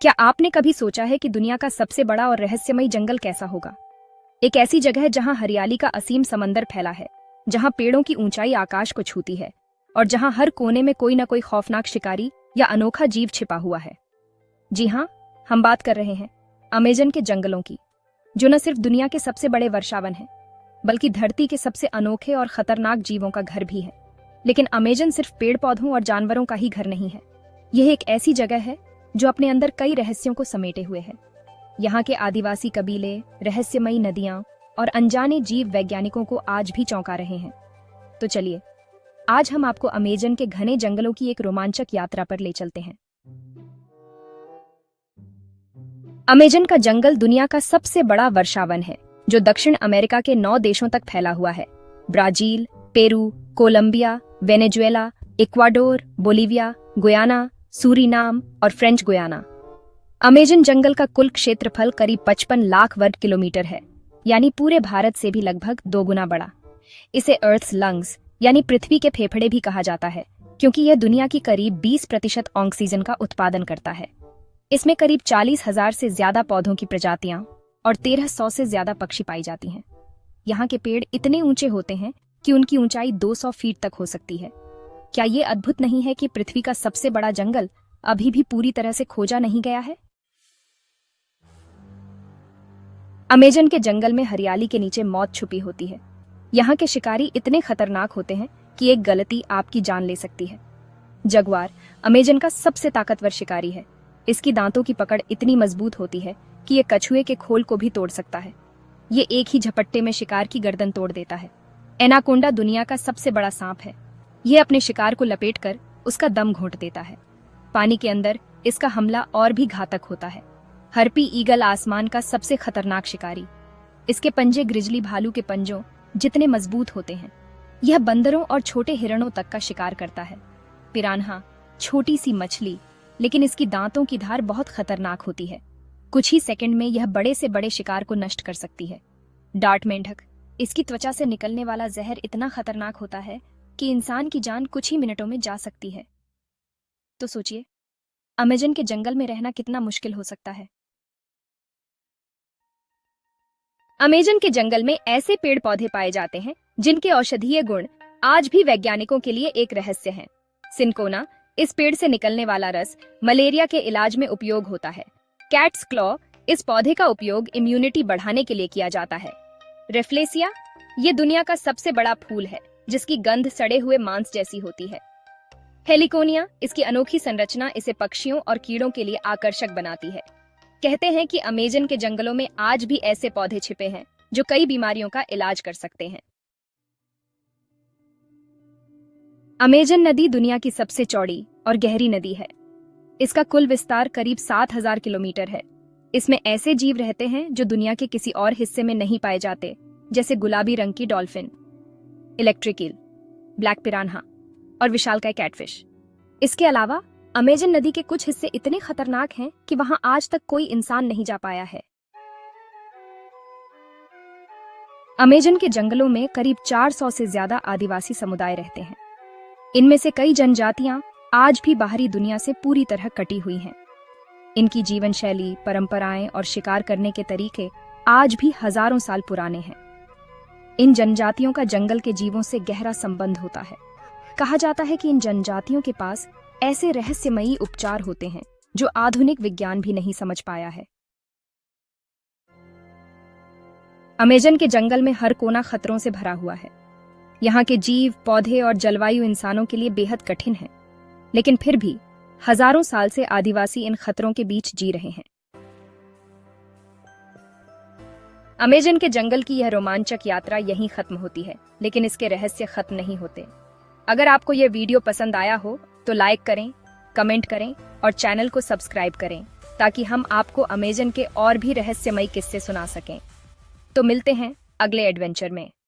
क्या आपने कभी सोचा है कि दुनिया का सबसे बड़ा और रहस्यमयी जंगल कैसा होगा? एक ऐसी जगह है जहां हरियाली का असीम समंदर फैला है, जहां पेड़ों की ऊंचाई आकाश को छूती है और जहां हर कोने में कोई न कोई खौफनाक शिकारी या अनोखा जीव छिपा हुआ है। जी हाँ, हम बात कर रहे हैं अमेजन के जंगलों की, जो न सिर्फ दुनिया के सबसे बड़े वर्षावन हैं, बल्कि धरती के सबसे अनोखे और खतरनाक जीवों का घर भी है। लेकिन अमेजन सिर्फ पेड़ पौधों और जानवरों का ही घर नहीं है। यह एक ऐसी जगह है जो अपने अंदर कई रहस्यों को समेटे हुए है। यहाँ के आदिवासी कबीले, रहस्यमयी नदियां और अनजाने जीव वैज्ञानिकों को आज भी चौंका रहे हैं। तो चलिए, आज हम आपको अमेजन के घने जंगलों की एक रोमांचक यात्रा पर ले चलते हैं। अमेजन का जंगल दुनिया का सबसे बड़ा वर्षावन है, जो दक्षिण अमेरिका के 9 देशों तक फैला हुआ है। Brazil, Peru, Colombia, Venezuela, Ecuador, Bolivia, Guyana, Suriname और फ्रेंच गुयाना। अमेजन जंगल का कुल क्षेत्रफल करीब 55 लाख वर्ग किलोमीटर है, यानी पूरे भारत से भी लगभग 2 गुना बड़ा। इसे अर्थ्स लंग्स यानी पृथ्वी के फेफड़े भी कहा जाता है, क्योंकि यह दुनिया की करीब 20% ऑक्सीजन का उत्पादन करता है। इसमें करीब 40,000 से ज्यादा पौधों की प्रजातियां और 1300 से ज्यादा पक्षी पाई जाती हैं। यहाँ के पेड़ इतने ऊंचे होते हैं कि उनकी ऊंचाई 200 फीट तक हो सकती है। क्या ये अद्भुत नहीं है कि पृथ्वी का सबसे बड़ा जंगल अभी भी पूरी तरह से खोजा नहीं गया है? अमेजन के जंगल में हरियाली के नीचे मौत छुपी होती है। यहाँ के शिकारी इतने खतरनाक होते हैं कि एक गलती आपकी जान ले सकती है। जगुआर अमेजन का सबसे ताकतवर शिकारी है। इसकी दांतों की पकड़ इतनी मजबूत होती है कि ये कछुए के खोल को भी तोड़ सकता है। ये एक ही झपट्टे में शिकार की गर्दन तोड़ देता है। एनाकोंडा दुनिया का सबसे बड़ा सांप है। यह अपने शिकार को लपेटकर उसका दम घोंट देता है। पानी के अंदर इसका हमला और भी घातक होता है। हर्पी ईगल आसमान का सबसे खतरनाक शिकारी। इसके पंजे ग्रिजली भालू के पंजों जितने मजबूत होते हैं। यह बंदरों और छोटे हिरणों तक का शिकार करता है। पिरान्हा छोटी सी मछली, लेकिन इसकी दांतों की धार बहुत खतरनाक होती है। कुछ ही सेकंड में यह बड़े से बड़े शिकार को नष्ट कर सकती है। डार्ट मेंढक, इसकी त्वचा से निकलने वाला जहर इतना खतरनाक होता है कि इंसान की जान कुछ ही मिनटों में जा सकती है। तो सोचिए, अमेजन के जंगल में रहना कितना मुश्किल हो सकता है। अमेजन के जंगल में ऐसे पेड़ पौधे पाए जाते हैं जिनके औषधीय गुण आज भी वैज्ञानिकों के लिए एक रहस्य हैं। सिनकोना, इस पेड़ से निकलने वाला रस मलेरिया के इलाज में उपयोग होता है। कैट्स क्लॉ, इस पौधे का उपयोग इम्यूनिटी बढ़ाने के लिए किया जाता है। रेफ्लेसिया, ये दुनिया का सबसे बड़ा फूल है जिसकी गंध सड़े हुए मांस जैसी होती है। हेलिकोनिया, इसकी अनोखी संरचना इसे पक्षियों और कीड़ों के लिए आकर्षक बनाती है। कहते हैं कि अमेजन के जंगलों में आज भी ऐसे पौधे छिपे हैं जो कई बीमारियों का इलाज कर सकते हैं। अमेजन नदी दुनिया की सबसे चौड़ी और गहरी नदी है। इसका कुल विस्तार करीब 7,000 किलोमीटर है। इसमें ऐसे जीव रहते हैं जो दुनिया के किसी और हिस्से में नहीं पाए जाते, जैसे गुलाबी रंग की dolphin, electric eel, black piranha और विशालकाय कैटफिश। इसके अलावा अमेजन नदी के कुछ हिस्से इतने खतरनाक हैं कि वहां आज तक कोई इंसान नहीं जा पाया है। अमेजन के जंगलों में करीब 400 से ज्यादा आदिवासी समुदाय रहते हैं। इनमें से कई जनजातियां आज भी बाहरी दुनिया से पूरी तरह कटी हुई हैं। इनकी जीवन शैली, परंपराएं और शिकार करने के तरीके आज भी हजारों साल पुराने हैं। इन जनजातियों का जंगल के जीवों से गहरा संबंध होता है। कहा जाता है कि इन जनजातियों के पास ऐसे रहस्यमयी उपचार होते हैं जो आधुनिक विज्ञान भी नहीं समझ पाया है। अमेजन के जंगल में हर कोना खतरों से भरा हुआ है। यहाँ के जीव, पौधे और जलवायु इंसानों के लिए बेहद कठिन है, लेकिन फिर भी हजारों साल से आदिवासी इन खतरों के बीच जी रहे हैं। अमेजन के जंगल की यह रोमांचक यात्रा यहीं खत्म होती है, लेकिन इसके रहस्य खत्म नहीं होते। अगर आपको यह वीडियो पसंद आया हो तो लाइक करें, कमेंट करें और चैनल को सब्सक्राइब करें, ताकि हम आपको अमेजन के और भी रहस्यमयी किस्से सुना सकें। तो मिलते हैं अगले एडवेंचर में।